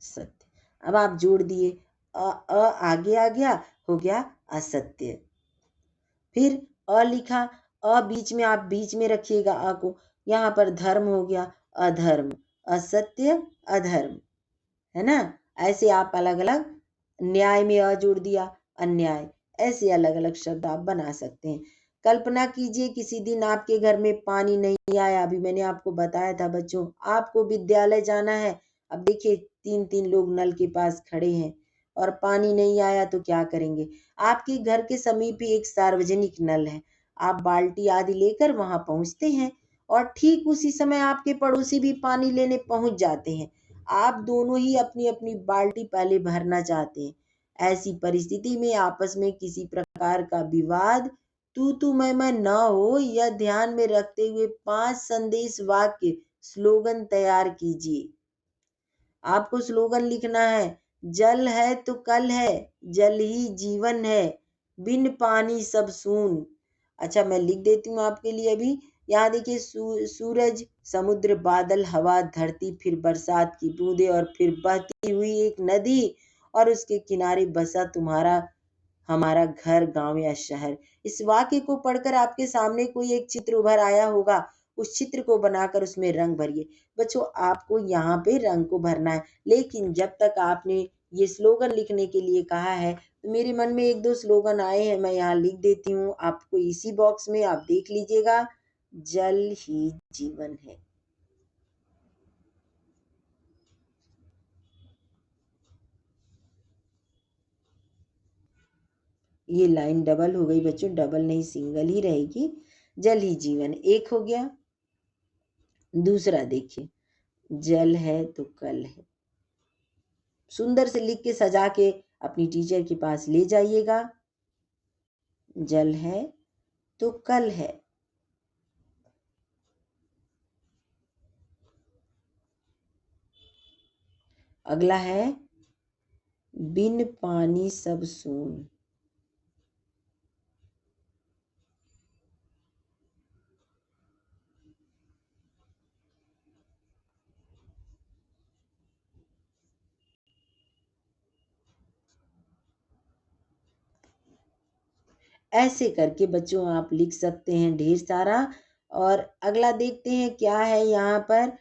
सत्य। अब आप जोड़ दिए, आगे आ गया, हो गया असत्य। फिर अ लिखा, बीच में आप बीच में रखिएगा अ को। यहाँ पर धर्म हो गया अधर्म, असत्य, अधर्म, है ना। ऐसे आप अलग अलग, न्याय में अ जोड़ दिया अन्याय। ऐसे अलग अलग शब्द आप बना सकते हैं। कल्पना कीजिए किसी दिन आपके घर में पानी नहीं आया, अभी मैंने आपको बताया था बच्चों, आपको विद्यालय जाना है। अब देखिए 3-3 लोग नल के पास खड़े हैं और पानी नहीं आया तो क्या करेंगे? आपके घर के समीप ही एक सार्वजनिक नल है। आप बाल्टी आदि लेकर वहां पहुंचते हैं और ठीक उसी समय आपके पड़ोसी भी पानी लेने पहुंच जाते हैं। आप दोनों ही अपनी अपनी बाल्टी पहले भरना चाहते हैं। ऐसी परिस्थिति में आपस में किसी प्रकार का विवाद तू मैं ना हो, यह ध्यान में रखते हुए 5 संदेश वाक्य स्लोगन तैयार कीजिए। आपको स्लोगन लिखना है, जल है तो कल है, जल ही जीवन है, बिन पानी सब सून। अच्छा मैं लिख देती हूँ आपके लिए अभी। यहाँ देखिए सूरज, समुद्र, बादल, हवा, धरती, फिर बरसात की बूंदें और फिर बहती हुई एक नदी और उसके किनारे बसा तुम्हारा हमारा घर, गांव या शहर। इस वाक्य को पढ़कर आपके सामने कोई एक चित्र उभर आया होगा। उस चित्र को बनाकर उसमें रंग भरिए। बच्चों आपको यहाँ पे रंग को भरना है, लेकिन जब तक आपने ये स्लोगन लिखने के लिए कहा है तो मेरे मन में एक दो स्लोगन आए हैं, मैं यहाँ लिख देती हूँ आपको इसी बॉक्स में, आप देख लीजिएगा। जल ही जीवन है। ये लाइन डबल हो गई बच्चों, डबल नहीं सिंगल ही रहेगी। जल ही जीवन एक हो गया। दूसरा देखिए, जल है तो कल है। सुंदर से लिख के सजा के अपनी टीचर के पास ले जाइएगा। जल है तो कल है। अगला है, बिन पानी सब सून। ऐसे करके बच्चों आप लिख सकते हैं ढेर सारा। और अगला देखते हैं क्या है यहाँ पर।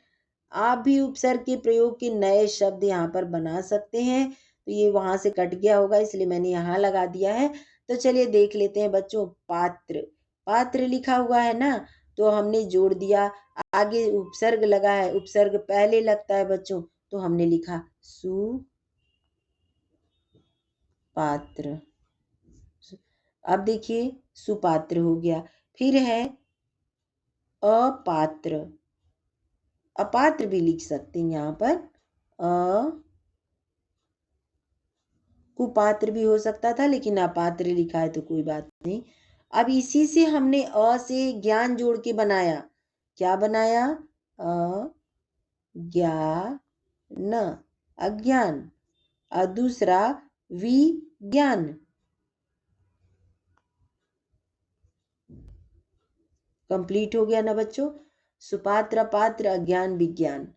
आप भी उपसर्ग के प्रयोग के नए शब्द यहाँ पर बना सकते हैं। तो ये वहां से कट गया होगा इसलिए मैंने यहाँ लगा दिया है। तो चलिए देख लेते हैं बच्चों। पात्र, पात्र लिखा हुआ है ना, तो हमने जोड़ दिया। आगे उपसर्ग लगा है, उपसर्ग पहले लगता है बच्चों, तो हमने लिखा सुपात्र। अब देखिए सुपात्र हो गया। फिर है अपात्र, अपात्र भी लिख सकते हैं यहाँ पर। अ कुपात्र भी हो सकता था, लेकिन अपात्र लिखा है तो कोई बात नहीं। अब इसी से हमने अ से ज्ञान जोड़ के बनाया। क्या बनाया? अज्ञान, अज्ञान। और दूसरा विज्ञान। कंप्लीट हो गया ना बच्चों। सुपात्र, पात्र, अज्ञान, विज्ञान।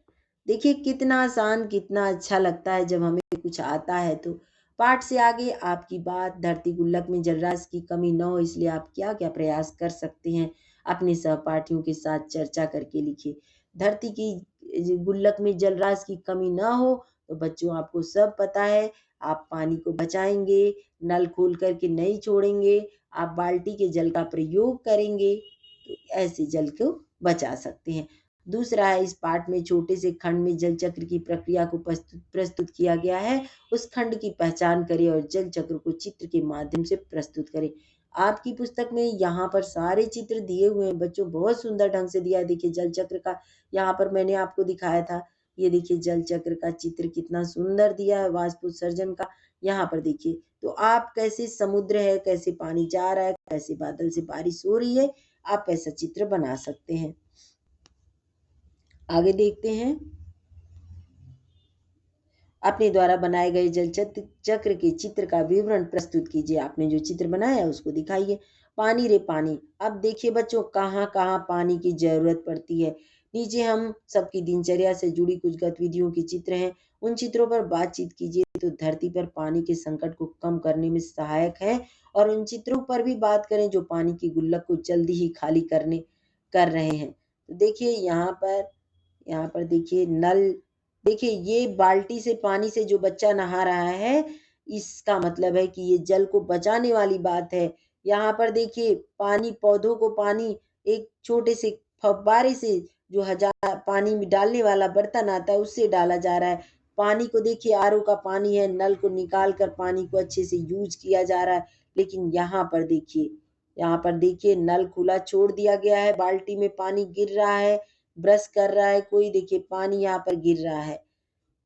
देखिए कितना आसान, कितना अच्छा लगता है जब हमें कुछ आता है तो। पाठ से आगे आपकी बात, धरती गुल्लक में जलराशि की कमी न हो इसलिए आप क्या क्या प्रयास कर सकते हैं अपने सहपाठियों के साथ चर्चा करके लिखिए। धरती की गुल्लक में जलराशि की कमी न हो तो बच्चों आपको सब पता है। आप पानी को बचाएंगे, नल खोल करके नहीं छोड़ेंगे, आप बाल्टी के जल का प्रयोग करेंगे, तो ऐसे जल को बचा सकते हैं। दूसरा है, इस पाठ में छोटे से खंड में जल चक्र की प्रक्रिया को प्रस्तुत किया गया है। उस खंड की पहचान करें और जल चक्र को चित्र के माध्यम से प्रस्तुत करें। आपकी पुस्तक में यहाँ पर सारे चित्र दिए हुए हैं बच्चों, बहुत सुंदर ढंग से दिया है। देखिए जल चक्र का यहाँ पर मैंने आपको दिखाया था। ये देखिए जल चक्र का चित्र कितना सुंदर दिया है, वाष्प उत्सर्जन का। यहाँ पर देखिए तो आप कैसे समुद्र है, कैसे पानी जा रहा है, कैसे बादल से बारिश हो रही है, आप ऐसा चित्र बना सकते हैं। आगे देखते हैं। अपने द्वारा बनाए गए जल चक्र के चित्र का विवरण प्रस्तुत कीजिए। आपने जो चित्र बनाया उसको दिखाइए। पानी रे पानी। अब देखिए बच्चों कहाँ कहाँ पानी की जरूरत पड़ती है। नीचे हम सबकी दिनचर्या से जुड़ी कुछ गतिविधियों के चित्र हैं, उन चित्रों पर बातचीत कीजिए तो धरती पर पानी के संकट को कम करने में सहायक है। और उन चित्रों पर भी बात करें जो पानी की गुल्लक को जल्दी ही खाली कर रहे हैं। तो देखिए यहाँ पर देखिए नल। देखिए ये बाल्टी से पानी से जो बच्चा नहा रहा है, इसका मतलब है कि ये जल को बचाने वाली बात है। यहाँ पर देखिए पानी, पौधों को पानी एक छोटे से फव्वारे से, जो हजार पानी में डालने वाला बर्तन आता है, उससे डाला जा रहा है। पानी को देखिए, आरओ का पानी है, नल को निकाल कर पानी को अच्छे से यूज किया जा रहा है। लेकिन यहाँ पर देखिए नल खुला छोड़ दिया गया है, बाल्टी में पानी गिर रहा है, ब्रश कर रहा है कोई, देखिए पानी यहाँ पर गिर रहा है।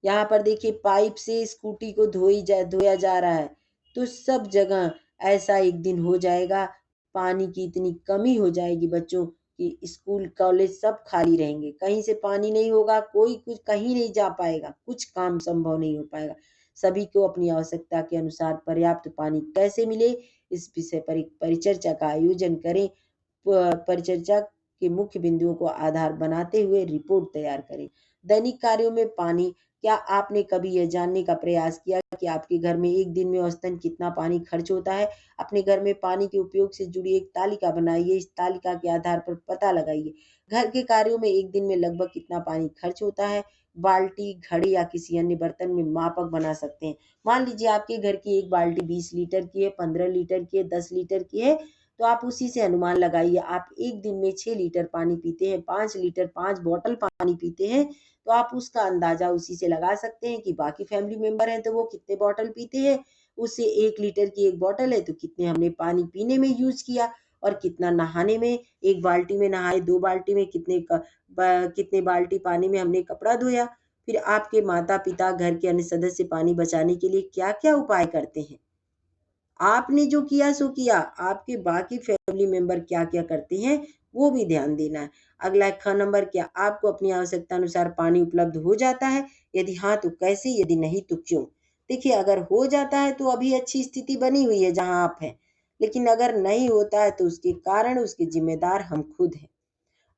यहाँ पर देखिए पाइप से स्कूटी को धोया जा रहा है। तो सब जगह ऐसा एक दिन हो जाएगा, पानी की इतनी कमी हो जाएगी बच्चों, कि स्कूल कॉलेज सब खाली रहेंगे। कहीं से पानी नहीं होगा, कोई कुछ कहीं नहीं जा पाएगा, कुछ काम संभव नहीं हो पाएगा। सभी को अपनी आवश्यकता के अनुसार पर्याप्त पानी कैसे मिले, इस विषय पर एक परिचर्चा का आयोजन करें। परिचर्चा के मुख्य बिंदुओं को आधार बनाते हुए रिपोर्ट तैयार करें। दैनिक कार्यों में पानी, क्या आपने कभी यह जानने का प्रयास किया कि आपके घर में एक दिन में औसतन कितना पानी खर्च होता है? अपने घर में पानी के उपयोग से जुड़ी एक तालिका बनाइए। इस तालिका के आधार पर पता लगाइए घर के कार्यों में एक दिन में लगभग कितना पानी खर्च होता है। बाल्टी, घड़े या किसी अन्य बर्तन में मापक बना सकते हैं। मान लीजिए आपके घर की एक बाल्टी 20 लीटर की है, 15 लीटर की है, 10 लीटर की है, तो आप उसी से अनुमान लगाइए। आप एक दिन में 6 लीटर पानी पीते हैं, 5 लीटर 5 बॉटल पानी पीते हैं, तो आप उसका अंदाजा उसी से लगा सकते हैं कि बाकी फैमिली मेंबर हैं तो वो कितने बॉटल पीते हैं। उससे 1 लीटर की एक बॉटल है तो कितने हमने पानी पीने में यूज किया, और कितना नहाने में, एक बाल्टी में नहाए, 2 बाल्टी में कितने बाल्टी पानी में हमने कपड़ा धोया। फिर आपके माता पिता, घर के अन्य सदस्य पानी बचाने के लिए क्या क्या उपाय करते हैं। आपने जो किया सो किया, आपके बाकी फैमिली मेंबर क्या-क्या करते हैं, वो भी ध्यान देना है। अगला है ख नंबर, क्या आपको अपनी आवश्यकता अनुसार पानी उपलब्ध हो जाता है? यदि हाँ, तो कैसे? यदि नहीं, तो क्यों? देखिए, अगर हो जाता है तो अभी अच्छी स्थिति बनी हुई है जहाँ आप हैं, लेकिन अगर नहीं होता है तो उसके कारण, उसके ज़िम्मेदार हम खुद हैं।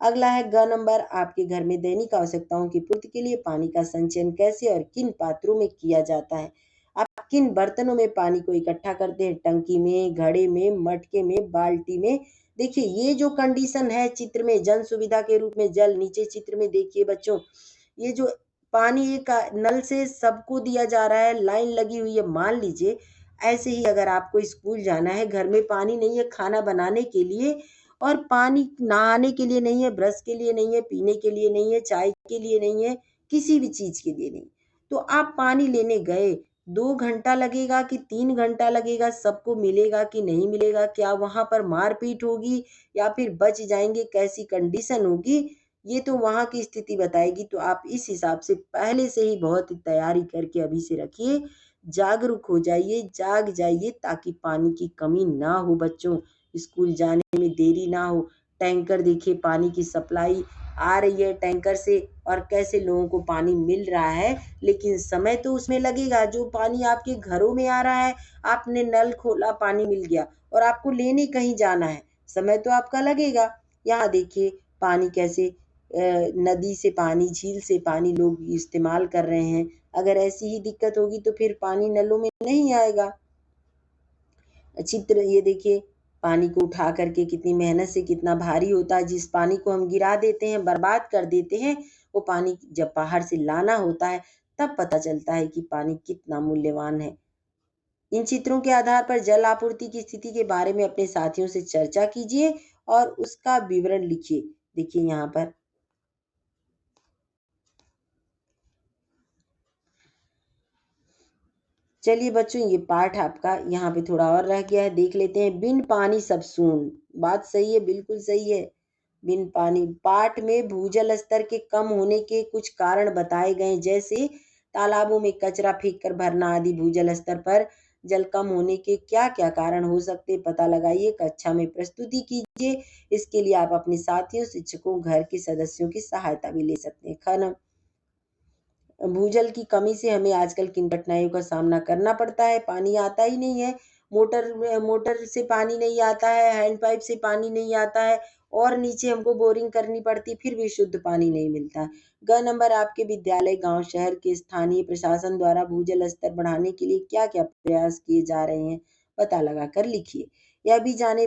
अगला है ग नंबर, आपके घर में दैनिक आवश्यकताओं की पूर्ति के लिए पानी का संचयन कैसे और किन पात्रों में किया जाता है? आप किन बर्तनों में पानी को इकट्ठा करते हैं? टंकी में, घड़े में, मटके में, बाल्टी में? देखिए ये जो कंडीशन है चित्र में, जन सुविधा के रूप में जल, नीचे चित्र में देखिए बच्चों, ये जो पानी एक नल से सबको दिया जा रहा है, लाइन लगी हुई है। मान लीजिए ऐसे ही अगर आपको स्कूल जाना है, घर में पानी नहीं है खाना बनाने के लिए, और पानी नहाने के लिए नहीं है, ब्रश के लिए नहीं है, पीने के लिए नहीं है, चाय के लिए नहीं है, किसी भी चीज़ के लिए नहीं। तो आप पानी लेने गए, 2 घंटा लगेगा कि 3 घंटा लगेगा, सबको मिलेगा कि नहीं मिलेगा, क्या वहाँ पर मार-पीट होगी या फिर बच जाएँगे, कैसी कंडीशन होगी, ये तो वहाँ की स्थिति बताएगी। तो आप इस हिसाब से पहले से ही बहुत तैयारी करके अभी से रखिए, जागरूक हो जाइए, जाग जाइए, ताकि पानी की कमी ना हो बच्चों, स्कूल जाने में देरी ना हो। टैंकर देखिए, पानी की सप्लाई आ रही है टैंकर से, और कैसे लोगों को पानी मिल रहा है, लेकिन समय तो उसमें लगेगा। जो पानी आपके घरों में आ रहा है, आपने नल खोला, पानी मिल गया, और आपको लेने कहीं जाना है, समय तो आपका लगेगा। यहाँ देखिए पानी कैसे नदी से पानी, झील से पानी लोग इस्तेमाल कर रहे हैं। अगर ऐसी ही दिक्कत होगी तो फिर पानी नलों में नहीं आएगा। चित्र ये देखिए, पानी को उठा करके कितनी मेहनत से, कितना भारी होता है। जिस पानी को हम गिरा देते हैं, बर्बाद कर देते हैं, वो पानी जब बाहर से लाना होता है, तब पता चलता है कि पानी कितना मूल्यवान है। इन चित्रों के आधार पर जल आपूर्ति की स्थिति के बारे में अपने साथियों से चर्चा कीजिए और उसका विवरण लिखिए। देखिए यहाँ पर चलिए बच्चों, ये पाठ आपका यहाँ पे थोड़ा और रह गया है, देख लेते हैं। बिन पानी सब सून, बात सही है, बिल्कुल सही है। बिन पानी, पाठ में भूजल स्तर के कम होने के कुछ कारण बताए गए, जैसे तालाबों में कचरा फेंक कर भरना आदि। भूजल स्तर पर जल कम होने के क्या क्या कारण हो सकते, पता लगाइए, कक्षा में प्रस्तुति कीजिए। इसके लिए आप अपने साथियों, शिक्षकों, घर के सदस्यों की सहायता भी ले सकते हैं। भूजल की कमी से हमें आजकल किन कठिनाइयों का सामना करना पड़ता है। पानी आता ही नहीं है, मोटर से पानी नहीं आता है, हैंडपाइप से पानी नहीं आता है, और नीचे हमको बोरिंग करनी पड़ती, फिर भी शुद्ध पानी नहीं मिलता। ग नंबर, आपके विद्यालय, गांव, शहर के स्थानीय प्रशासन द्वारा भूजल स्तर बढ़ाने के लिए क्या क्या प्रयास किए जा रहे हैं, पता लगा कर लिखिए। यह भी जाने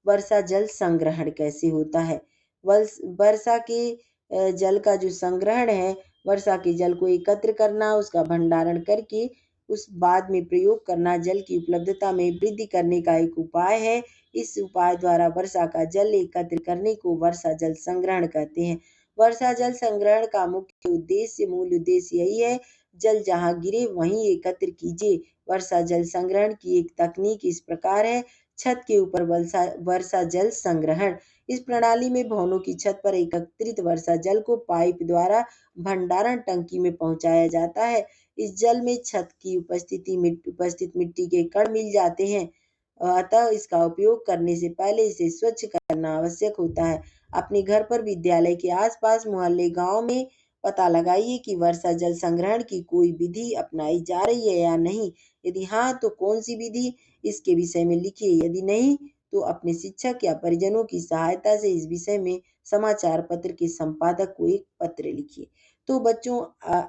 वर्षा जल संग्रहण कैसे होता है। वर्षा के जल का जो संग्रहण है, वर्षा के जल को एकत्र करना, उसका भंडारण करके उस बाद में प्रयोग करना जल की उपलब्धता में वृद्धि करने का एक उपाय है। इस उपाय द्वारा वर्षा का जल एकत्र करने को वर्षा जल संग्रहण कहते हैं। वर्षा जल संग्रहण का मूल उद्देश्य यही है, जल जहाँ गिरे वहीं एकत्र कीजिए। वर्षा जल संग्रहण की एक तकनीक इस प्रकार है, छत के ऊपर वर्षा जल संग्रहण। इस प्रणाली में भवनों की छत पर एकत्रित वर्षा जल को पाइप द्वारा भंडारण टंकी में पहुंचाया जाता है। इस जल में छत की उपस्थित मिट्टी के कण मिल जाते हैं, अतः इसका उपयोग करने से पहले इसे स्वच्छ करना आवश्यक होता है। अपने घर पर, विद्यालय के आसपास, मोहल्ले, गांव में पता लगाइए कि वर्षा जल संग्रहण की कोई विधि अपनाई जा रही है या नहीं। यदि हाँ तो कौन सी विधि, इसके विषय में लिखिए। यदि नहीं तो अपने शिक्षक या परिजनों की सहायता से इस विषय में समाचार पत्र के संपादक को एक पत्र लिखिए। तो बच्चों,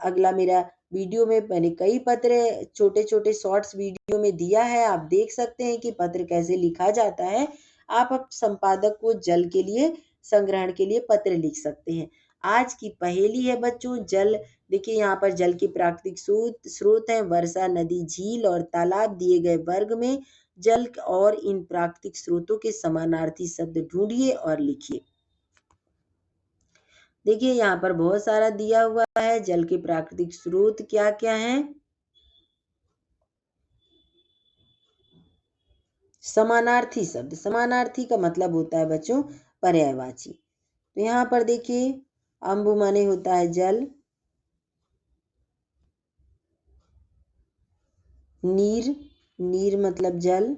अगला मेरा वीडियो में मैंने कई पत्र छोटे छोटे शॉर्ट्स वीडियो में दिया है, आप देख सकते हैं कि पत्र कैसे लिखा जाता है। आप अब संपादक को जल के लिए संग्रहण के लिए पत्र लिख सकते हैं। आज की पहेली है बच्चों, जल। देखिए यहाँ पर जल के प्राकृतिक स्रोत हैं वर्षा, नदी, झील और तालाब। दिए गए वर्ग में जल और इन प्राकृतिक स्रोतों के समानार्थी शब्द ढूंढिए और लिखिए। देखिए यहाँ पर बहुत सारा दिया हुआ है। जल के प्राकृतिक स्रोत क्या क्या हैं? समानार्थी शब्द, समानार्थी का मतलब होता है बच्चों पर्यायवाची। तो यहाँ पर देखिए, अम्बु माने होता है जल, नीर, नीर मतलब जल,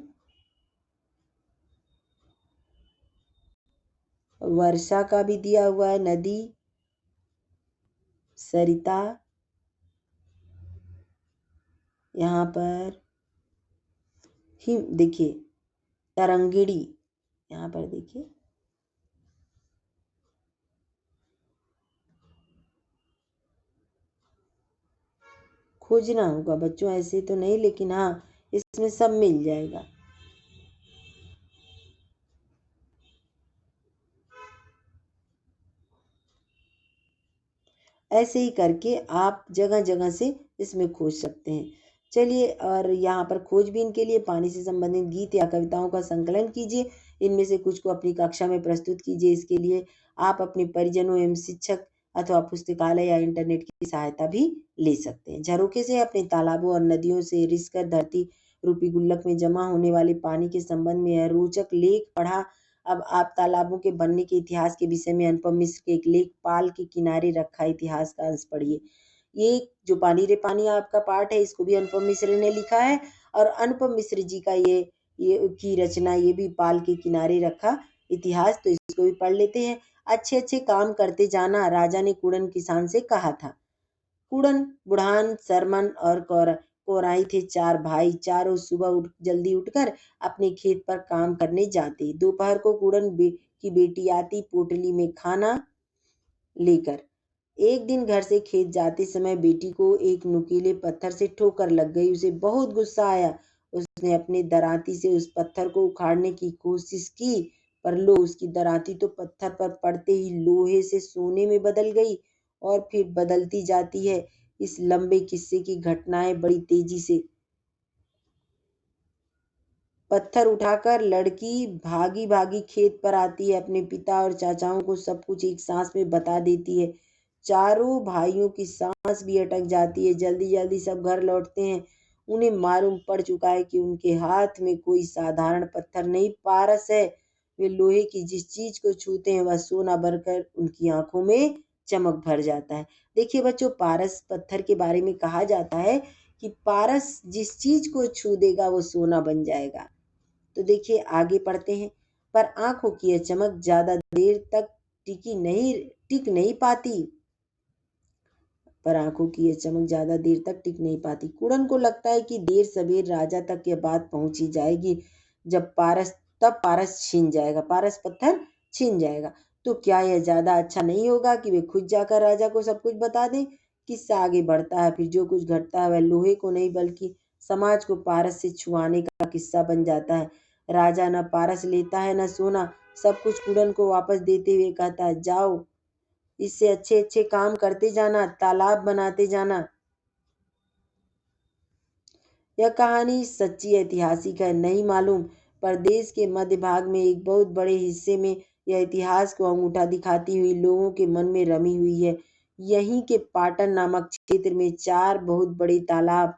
वर्षा का भी दिया हुआ है, नदी, सरिता, यहाँ पर हिम, देखिए तरंगिणी, यहाँ पर देखिए खोजना होगा बच्चों, ऐसे तो नहीं, लेकिन हाँ इसमें सब मिल जाएगा। ऐसे ही करके आप जगह जगह से इसमें खोज सकते हैं। चलिए, और यहाँ पर खोजबीन के लिए पानी से संबंधित गीत या कविताओं का संकलन कीजिए। इनमें से कुछ को अपनी कक्षा में प्रस्तुत कीजिए। इसके लिए आप अपने परिजनों एवं शिक्षक अथवा पुस्तकालय या इंटरनेट की सहायता भी ले सकते हैं। झरोखे से अपने तालाबों और नदियों से रिसकर धरती रूपी गुल्लक में जमा होने वाले पानी के संबंध में यह रोचक लेख पढ़ा। अब आप तालाबों के बनने के इतिहास के विषय में अनुपम मिश्र के एक लेख पाल के किनारे रखा इतिहास का अंश पढ़िए। ये जो पानी रे पानी आपका पाठ है, इसको भी अनुपम मिश्र ने लिखा है। और अनुपम मिश्र जी का ये की रचना, ये भी पाल के किनारे रखा इतिहास, तो इसको भी पढ़ लेते हैं। अच्छे अच्छे काम करते जाना, राजा ने कुड़न किसान से कहा था। कुड़न, बुढ़ान, सरमन और कोराई थे चार भाई। चारों सुबह जल्दी उठकर अपने खेत पर काम करने जाते। दोपहर को कुड़न की बेटी आती पोटली में खाना लेकर। एक दिन घर से खेत जाते समय बेटी को एक नुकीले पत्थर से ठोकर लग गई। उसे बहुत गुस्सा आया। उसने अपने दरांती से उस पत्थर को उखाड़ने की कोशिश की, पर लो, उसकी दरांती तो पत्थर पर पड़ते ही लोहे से सोने में बदल गई और फिर बदलती जाती है। इस लंबे किस्से की घटनाएं बड़ी तेजी से। पत्थर उठाकर लड़की भागी भागी खेत पर आती है, अपने पिता और चाचाओं को सब कुछ एक सांस में बता देती है। चारों भाइयों की सांस भी अटक जाती है। जल्दी जल्दी सब घर लौटते हैं। उन्हें मालूम पड़ चुका है कि उनके हाथ में कोई साधारण पत्थर नहीं, पारस है। वे लोहे की जिस चीज को छूते हैं वह सोना बनकर उनकी आंखों में चमक भर जाता है। देखिए बच्चों, पारस पत्थर के बारे में कहा जाता है कि पारस जिस चीज को छू देगा वो सोना बन जाएगा। तो देखिए आगे पढ़ते हैं। पर आंखों की यह चमक ज्यादा देर तक टिक नहीं पाती। पर आंखों की यह चमक ज्यादा देर तक टिक नहीं पाती। कुड़न को लगता है कि देर सवेर राजा तक यह बात पहुंची जाएगी, तब पारस छिन जाएगा, पारस पत्थर छिन जाएगा। तो क्या यह ज्यादा अच्छा नहीं होगा कि वे खुद जाकर राजा को सब कुछ बता दें? किस्सा आगे बढ़ता है। फिर जो कुछ घटता है वह लोहे को नहीं बल्कि समाज को पारस से छुआने का किस्सा बन जाता है। राजा न पारस लेता है न सोना, सब कुछ कुड़न को वापस देते हुए कहता है, जाओ, इससे अच्छे अच्छे काम करते जाना, तालाब बनाते जाना। यह कहानी सच्ची ऐतिहासिक है नहीं मालूम, पर देश के मध्य भाग में एक बहुत बड़े हिस्से में यह इतिहास को अंगूठा दिखाती हुई लोगों के मन में रमी हुई है। यहीं के पाटन नामक क्षेत्र में चार बहुत बड़े तालाब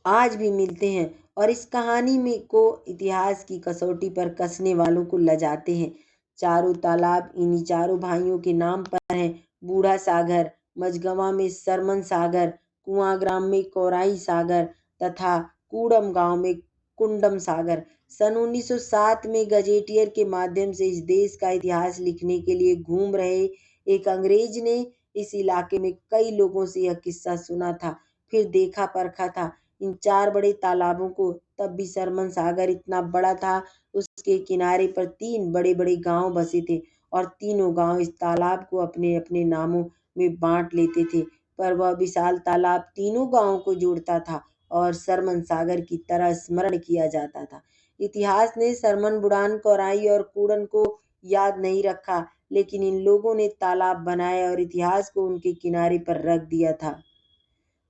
आज भी मिलते हैं और इस कहानी में को इतिहास की कसौटी पर कसने वालों को लजाते हैं। चारों तालाब इन्हीं चारों भाइयों के नाम पर हैं। बूढ़ा सागर, मझगवां में सरमन सागर, कुआंग्राम में कोराई सागर तथा कूडम गांव में कुंडम सागर। सन 1907 में गजेटियर के माध्यम से इस देश का इतिहास लिखने के लिए घूम रहे एक अंग्रेज ने इस इलाके में कई लोगों से यह किस्सा सुना था, फिर देखा परखा था। इन चार बड़े तालाबों को, तब भी सरमन सागर इतना बड़ा था, उसके किनारे पर 3 बड़े-बड़े गांव बसे थे और तीनों गांव इस तालाब को अपने-अपने नामों में बांट लेते थे, पर वह विशाल तालाब तीनों गांवों को जोड़ता था और सरमन सागर की तरह स्मरण किया जाता था। इतिहास ने सरमन, बुढ़ान, कोराई और कूडन को याद नहीं रखा, लेकिन इन लोगों ने तालाब बनाए और इतिहास को उनके किनारे पर रख दिया था।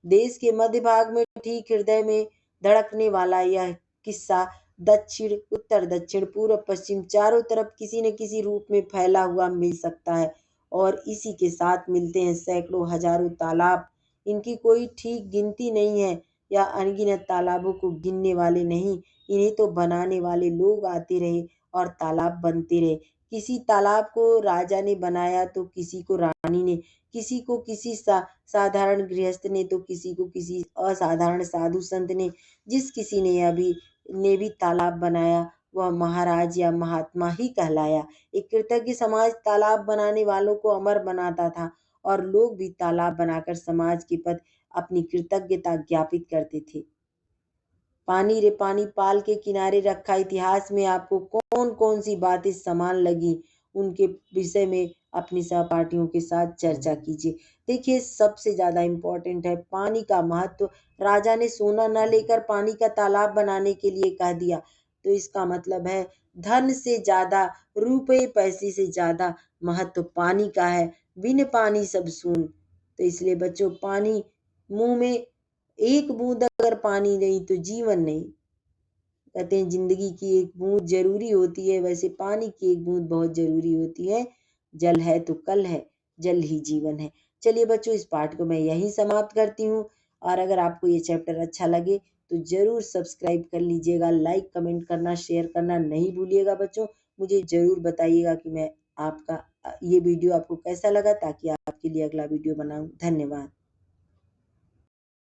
देश के मध्य भाग में ठीक हृदय में धड़कने वाला यह किस्सा दक्षिण, उत्तर दक्षिण, पूर्व पश्चिम चारों तरफ किसी न किसी रूप में फैला हुआ मिल सकता है और इसी के साथ मिलते हैं सैकड़ों हजारों तालाब। इनकी कोई ठीक गिनती नहीं है या अनगिनत तालाबों को गिनने वाले नहीं, इन्हें तो बनाने वाले लोग आते रहे और तालाब बनते रहे। किसी तालाब को राजा ने बनाया तो किसी को रानी ने, किसी को किसी साधारण गृहस्थ ने तो किसी को किसी असाधारण साधु संत ने। जिस किसी ने भी तालाब बनाया वह महाराज या महात्मा ही कहलाया। एक कृतज्ञ समाज तालाब बनाने वालों को अमर बनाता था और लोग भी तालाब बनाकर समाज के प्रति अपनी कृतज्ञता ज्ञापित करते थे। पानी रे पानी पाल के किनारे रखा इतिहास में आपको कौन कौन सी बातें समान लगी, उनके विषय में अपने सहपाठियों के साथ चर्चा कीजिए। देखिए, सबसे ज्यादा इम्पोर्टेंट है पानी का महत्व। राजा ने सोना न लेकर पानी का तालाब बनाने के लिए कह दिया, तो इसका मतलब है धन से ज्यादा, रुपए पैसे से ज्यादा महत्व पानी का है। बिन पानी सब सून। तो इसलिए बच्चों, पानी मुंह में एक बूंद अगर पानी नहीं तो जीवन नहीं। कहते हैं जिंदगी की एक बूंद जरूरी होती है, वैसे पानी की एक बूंद बहुत जरूरी होती है। जल है तो कल है, जल ही जीवन है। चलिए बच्चों, इस पाठ को मैं यहीं समाप्त करती हूँ और अगर आपको ये चैप्टर अच्छा लगे तो जरूर सब्सक्राइब कर लीजिएगा, लाइक कमेंट करना शेयर करना नहीं भूलिएगा बच्चों। मुझे जरूर बताइएगा कि मैं आपका ये वीडियो आपको कैसा लगा, ताकि आपके लिए अगला वीडियो बनाऊं। धन्यवाद।